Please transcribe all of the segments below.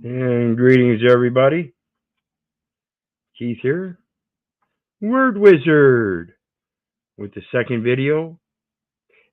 And greetings, everybody. Keith here, Word Wizard, with the second video.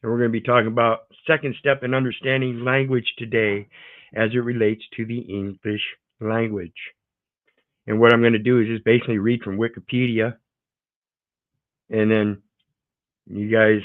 And we're going to be talking about second step in understanding language today as it relates to the English language. And what I'm going to do is just basically read from Wikipedia. And then you guys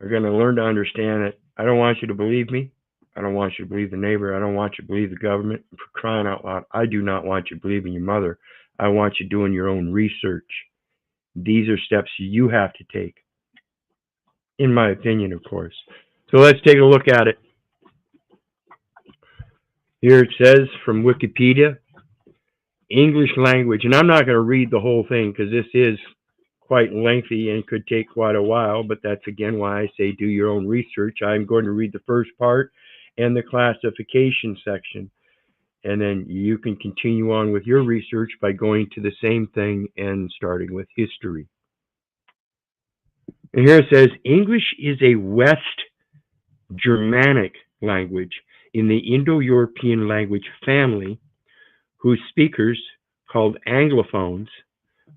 are going to learn to understand it. I don't want you to believe me. I don't want you to believe the neighbor. I don't want you to believe the government. For crying out loud, I do not want you believing your mother. I want you doing your own research. These are steps you have to take, in my opinion, of course. So let's take a look at it. Here it says from Wikipedia, English language, and I'm not going to read the whole thing because this is quite lengthy and could take quite a while, but that's again why I say do your own research. I'm going to read the first part and the classification section, and then you can continue on with your research by going to the same thing and starting with history. And here it says, English is a West Germanic language in the Indo-European language family, whose speakers, called Anglophones,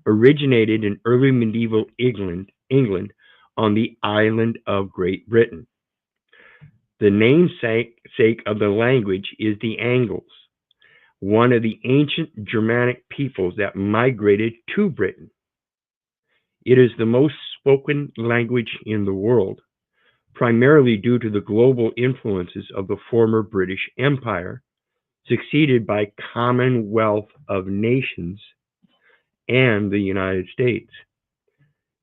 originated in early medieval England on the island of Great Britain. The namesake of the language is the Angles, one of the ancient Germanic peoples that migrated to Britain. It is the most spoken language in the world, primarily due to the global influences of the former British Empire, succeeded by Commonwealth of Nations and the United States.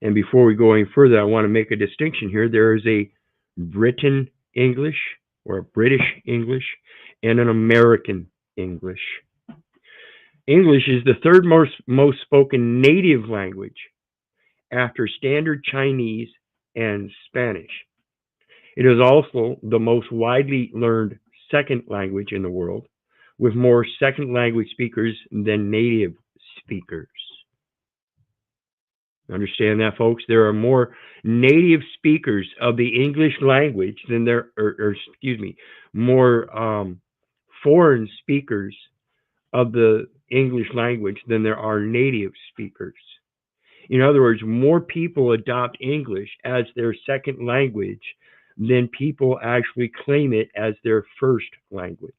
And before we go any further, I want to make a distinction here. There is a Britain English or a British English and an American English. English is the third most spoken native language after Standard Chinese and Spanish. It is also the most widely learned second language in the world, with more second language speakers than native speakers. Understand that, folks? There are more native speakers of the English language than there, more foreign speakers of the English language than there are native speakers. In other words, more people adopt English as their second language than people actually claim it as their first language.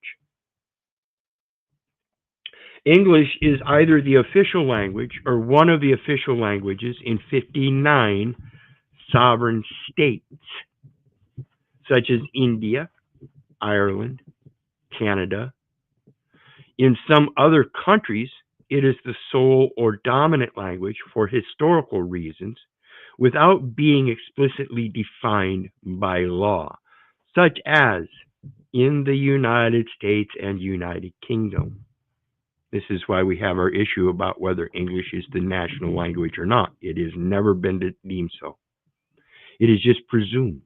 English is either the official language or one of the official languages in 59 sovereign states, such as India, Ireland, Canada. In some other countries, it is the sole or dominant language for historical reasons without being explicitly defined by law, such as in the United States and United Kingdom. This is why we have our issue about whether English is the national language or not. It has never been deemed so. It is just presumed.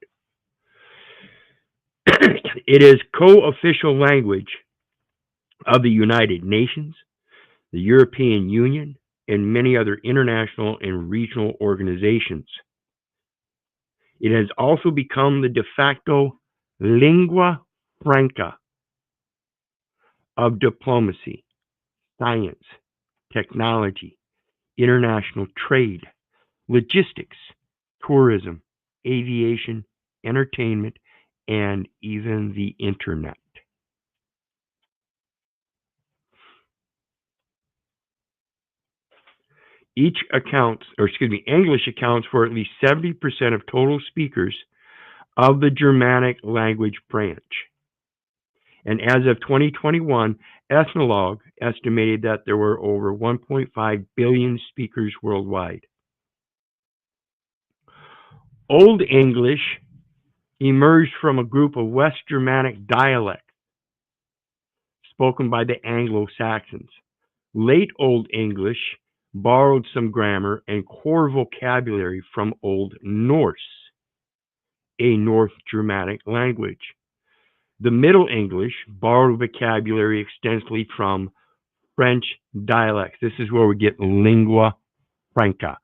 It is co-official language of the United Nations, the European Union, and many other international and regional organizations. It has also become the de facto lingua franca of diplomacy, science, technology, international trade, logistics, tourism, aviation, entertainment, and even the internet. English accounts for at least 70% of total speakers of the Germanic language branch. And as of 2021, Ethnologue estimated that there were over 1.5 billion speakers worldwide. Old English emerged from a group of West Germanic dialects spoken by the Anglo-Saxons. Late Old English borrowed some grammar and core vocabulary from Old Norse, a North Germanic language. The Middle English borrowed vocabulary extensively from French dialects. This is where we get lingua franca.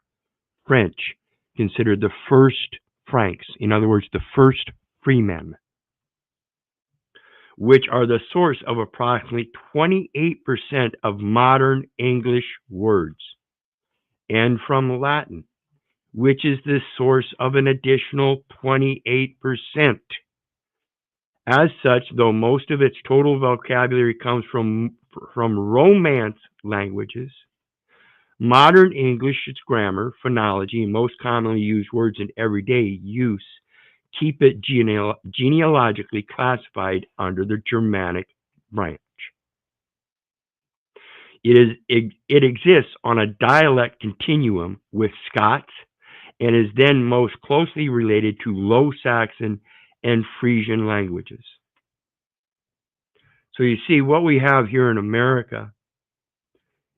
French, considered the first Franks, in other words, the first freemen. which are the source of approximately 28% of modern English words, and from Latin, which is the source of an additional 28%. As such, though most of its total vocabulary comes from Romance languages, modern English, its grammar, phonology, and most commonly used words in everyday use keep it genealogically classified under the Germanic branch. It exists on a dialect continuum with Scots and is then most closely related to Low Saxon and Frisian languages. So you see, what we have here in America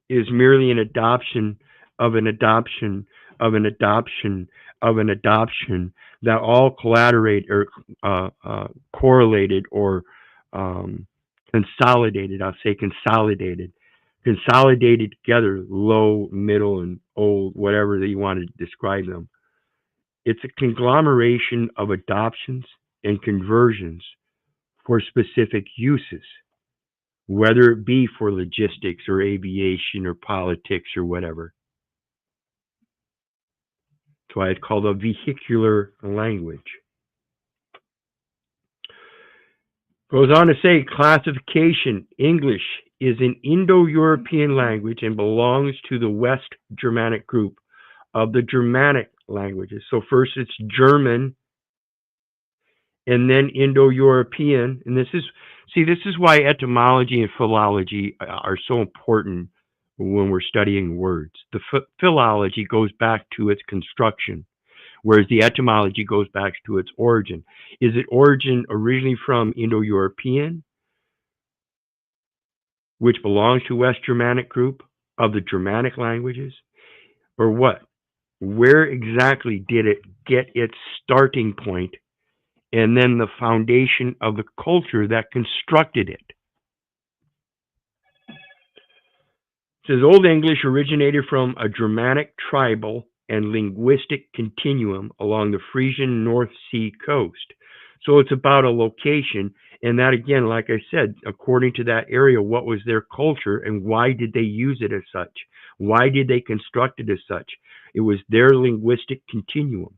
is merely an adoption of an adoption of an adoption of an adoption that all correlated or consolidated. I'll say consolidated together, low, middle, and old, whatever that you want to describe them. It's a conglomeration of adoptions and conversions for specific uses, whether it be for logistics or aviation or politics or whatever. That's why it's called a vehicular language. Goes on to say, classification. English is an Indo-European language and belongs to the West Germanic group of the Germanic languages. So first it's German, and then Indo-European. And this is why etymology and philology are so important when we're studying words. The philology goes back to its construction, whereas the etymology goes back to its origin. Is it origin originally from Indo-European, which belongs to West Germanic group of the Germanic languages, or what? Where exactly did it get its starting point, and then the foundation of the culture that constructed it? It says Old English originated from a Germanic tribal and linguistic continuum along the Frisian North Sea coast. So it's about a location, and that again, like I said, according to that area, what was their culture and why did they use it as such? Why did they construct it as such? It was their linguistic continuum.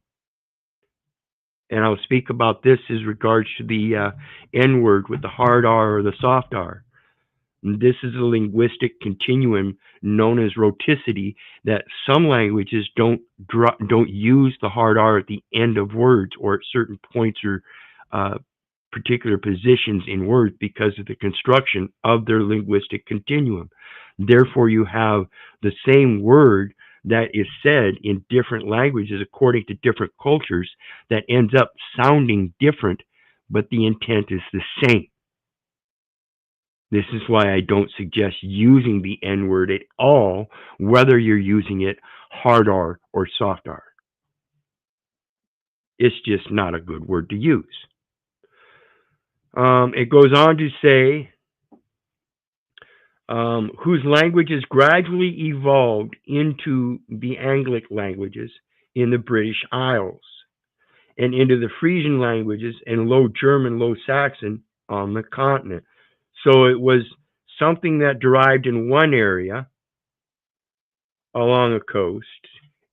And I'll speak about this as regards to the N word with the hard R or the soft R. And this is a linguistic continuum known as rhoticity, that some languages don't use the hard R at the end of words or at certain points or particular positions in words because of the construction of their linguistic continuum. Therefore, you have the same word that is said in different languages according to different cultures that ends up sounding different, but the intent is the same. This is why I don't suggest using the N word at all, whether you're using it hard R or soft R. It's just not a good word to use. It goes on to say, whose languages gradually evolved into the Anglic languages in the British Isles and into the Frisian languages and Low German, Low Saxon on the continent. So it was something that derived in one area along a coast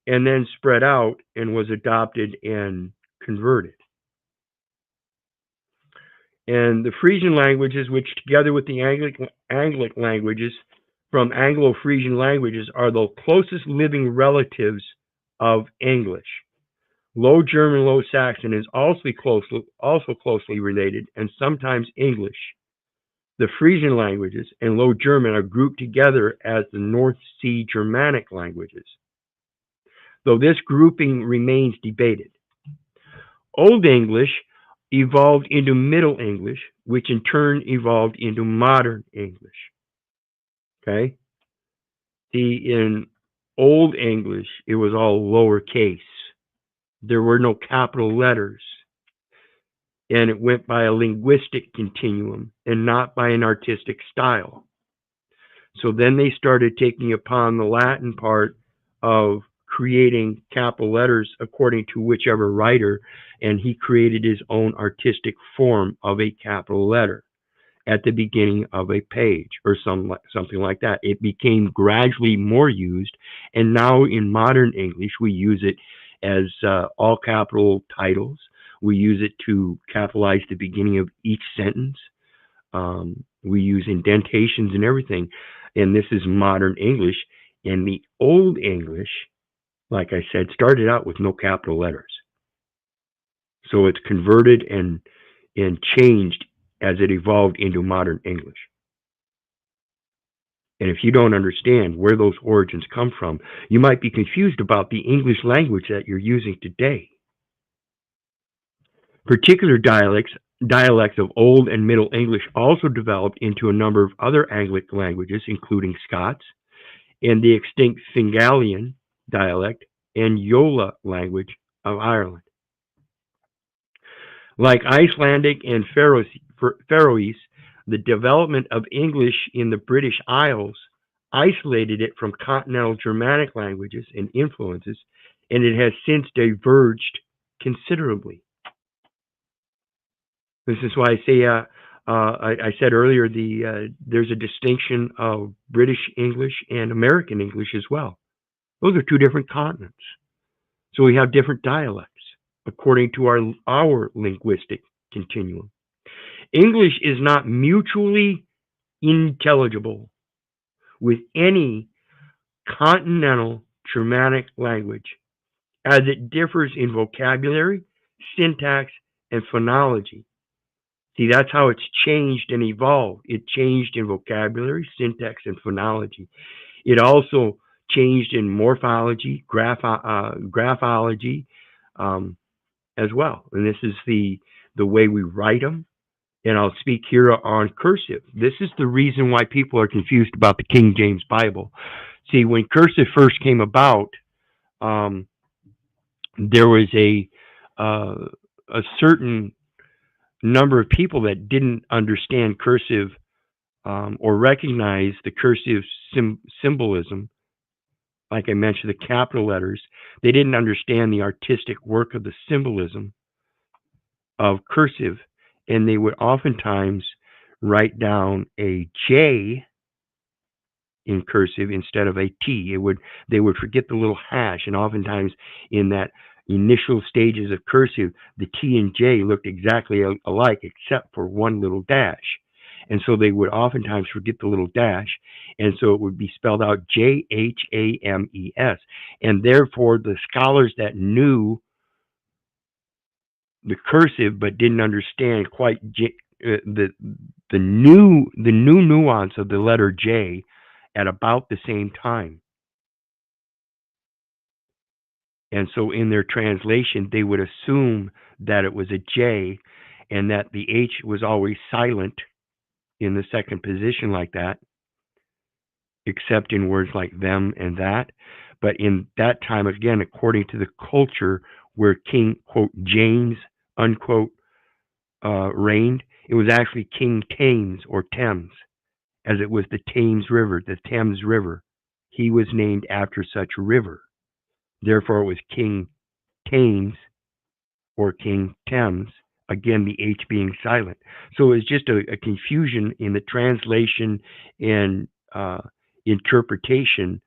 and then spread out and was adopted and converted. And the Frisian languages, which together with the Anglic languages from Anglo-Frisian languages are the closest living relatives of English. Low German, Low Saxon is also closely related and sometimes English. The Frisian languages and Low German are grouped together as the North Sea Germanic languages, though this grouping remains debated. Old English evolved into Middle English, which in turn evolved into Modern English. Okay? See, in Old English, it was all lowercase. There were no capital letters. And it went by a linguistic continuum and not by an artistic style. So then they started taking upon the Latin part of creating capital letters according to whichever writer, and he created his own artistic form of a capital letter. at the beginning of a page or something like that. It became gradually more used, and now in modern English, we use it as all capital titles. We use it to capitalize the beginning of each sentence. We use indentations and everything, and this is modern English. And the old English, like I said, started out with no capital letters. So it's converted and changed as it evolved into modern English. And if you don't understand where those origins come from, you might be confused about the English language that you're using today. Particular dialects of Old and Middle English also developed into a number of other Anglic languages, including Scots and the extinct Fingalian dialect and Yola language of Ireland. Like Icelandic and Faroese, the development of English in the British Isles isolated it from continental Germanic languages and influences, and it has since diverged considerably. This is why I say, I said earlier, there's a distinction of British English and American English as well. Those are two different continents. So we have different dialects according to our linguistic continuum. English is not mutually intelligible with any continental Germanic language, as it differs in vocabulary, syntax, and phonology. See, that's how it's changed and evolved. It changed in vocabulary, syntax, and phonology. It also changed in morphology, graphology, as well. And this is the way we write them. And I'll speak here on cursive. This is the reason why people are confused about the King James Bible. See, when cursive first came about, there was a certain number of people that didn't understand cursive or recognize the cursive symbolism. Like I mentioned, the capital letters. They didn't understand the artistic work of the symbolism of cursive, and they would oftentimes write down a J in cursive instead of a T. They would forget the little hash, and oftentimes in that initial stages of cursive, the T and J looked exactly alike except for one little dash. And so they would oftentimes forget the little dash, and so it would be spelled out J-H-A-M-E-S. And therefore, the scholars that knew the cursive but didn't understand quite the new nuance of the letter J at about the same time. And so in their translation, they would assume that it was a J and that the H was always silent in the second position like that, except in words like them and that. But in that time, again, according to the culture where King, quote, James, unquote, reigned, it was actually King Thames or Thames, as it was the Thames River, the Thames River. He was named after such river. Therefore, it was King Thames or King Thames, again, the H being silent. So it was just a confusion in the translation and interpretation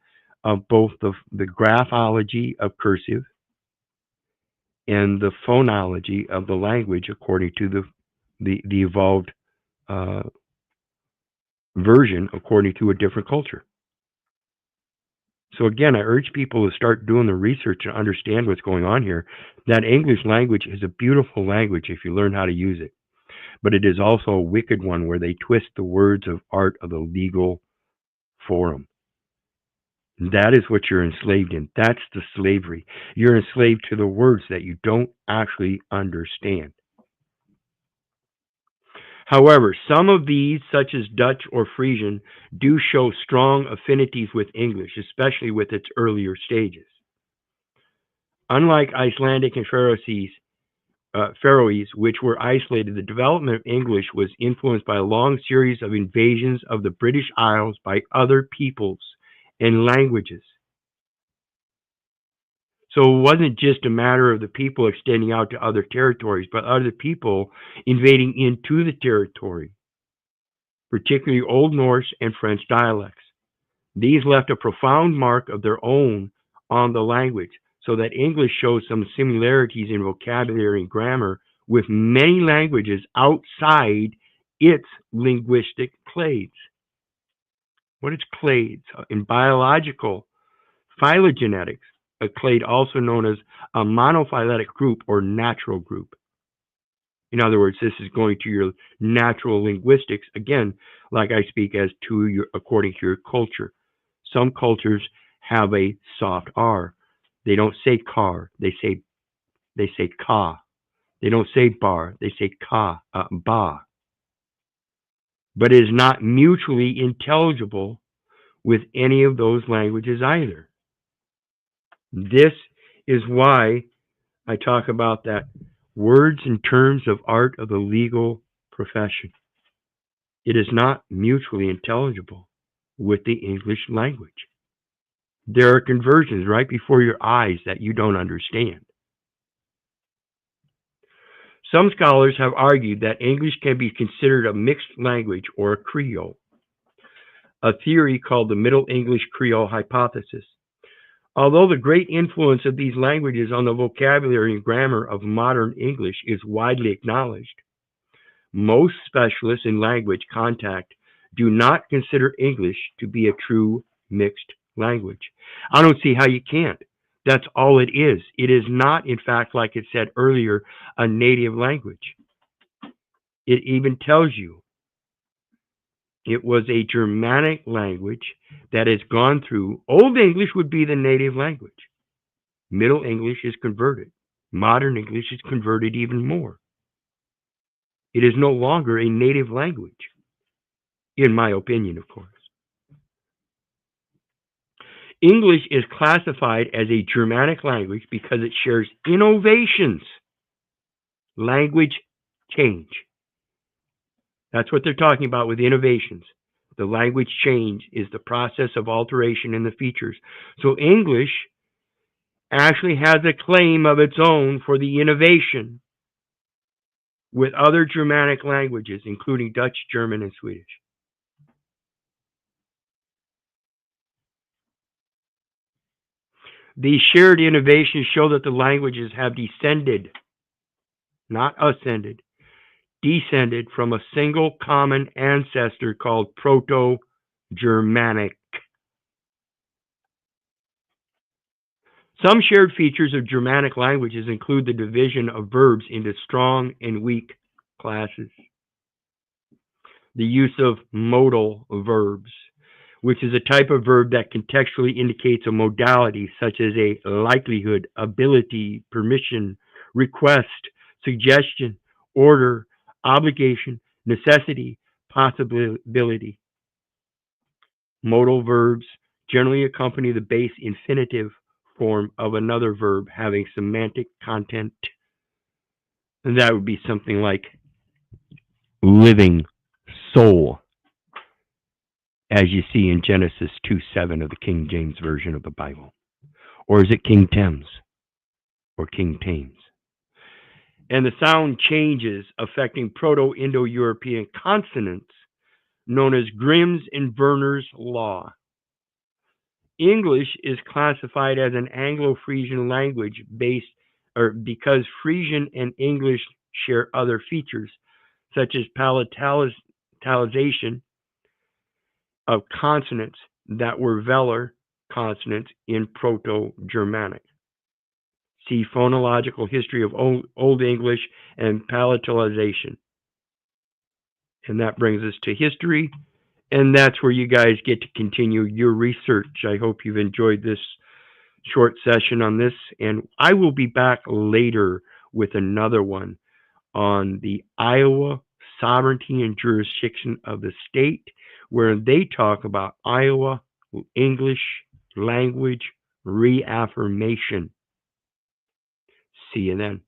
of both the graphology of cursive and the phonology of the language according to the evolved version according to a different culture. So again, I urge people to start doing the research and understand what's going on here. That English language is a beautiful language if you learn how to use it. But it is also a wicked one where they twist the words of art of the legal forum. That is what you're enslaved in. That's the slavery. You're enslaved to the words that you don't actually understand. However, some of these, such as Dutch or Frisian, do show strong affinities with English, especially with its earlier stages. Unlike Icelandic and Faroese, which were isolated, the development of English was influenced by a long series of invasions of the British Isles by other peoples and languages. So it wasn't just a matter of the people extending out to other territories, but other people invading into the territory. particularly Old Norse and French dialects. These left a profound mark of their own on the language, so that English shows some similarities in vocabulary and grammar with many languages outside its linguistic clades. What is clades? In biological phylogenetics, a clade also known as a monophyletic group or natural group. In other words, this is going to your natural linguistics, again, like I speak as to your, according to your culture. Some cultures have a soft R. They don't say car, they say ka. They don't say bar, they say ba. But it is not mutually intelligible with any of those languages either. This is why I talk about that words in terms of art of the legal profession. It is not mutually intelligible with the English language. There are conversions right before your eyes that you don't understand. Some scholars have argued that English can be considered a mixed language or a Creole, a theory called the Middle English Creole hypothesis. Although the great influence of these languages on the vocabulary and grammar of modern English is widely acknowledged, most specialists in language contact do not consider English to be a true mixed language. I don't see how you can't. That's all it is. It is not, in fact, like it said earlier, a native language. It even tells you it was a Germanic language that has gone through. Old English would be the native language. Middle English is converted. Modern English is converted even more. It is no longer a native language, in my opinion, of course. English is classified as a Germanic language because it shares innovations, language change. That's what they're talking about with innovations. The language change is the process of alteration in the features. So English actually has a claim of its own for the innovation with other Germanic languages, including Dutch, German, and Swedish. These shared innovations show that the languages have descended, not ascended, descended from a single common ancestor called Proto-Germanic. Some shared features of Germanic languages include the division of verbs into strong and weak classes, the use of modal verbs, which is a type of verb that contextually indicates a modality such as a likelihood, ability, permission, request, suggestion, order, obligation, necessity, possibility. Modal verbs generally accompany the base infinitive form of another verb having semantic content. And that would be something like living soul, as you see in Genesis 2:7 of the King James Version of the Bible. Or is it King Thames or King Thames? And the sound changes affecting Proto-Indo-European consonants known as Grimm's and Werner's law. English is classified as an Anglo-Frisian language because Frisian and English share other features, such as palatalization of consonants that were velar consonants in Proto-Germanic. See phonological history of Old English and palatalization. And that brings us to history. And that's where you guys get to continue your research. I hope you've enjoyed this short session on this. And I will be back later with another one on the Iowa sovereignty and jurisdiction of the state, where they talk about Iowa English language reaffirmation. See you then.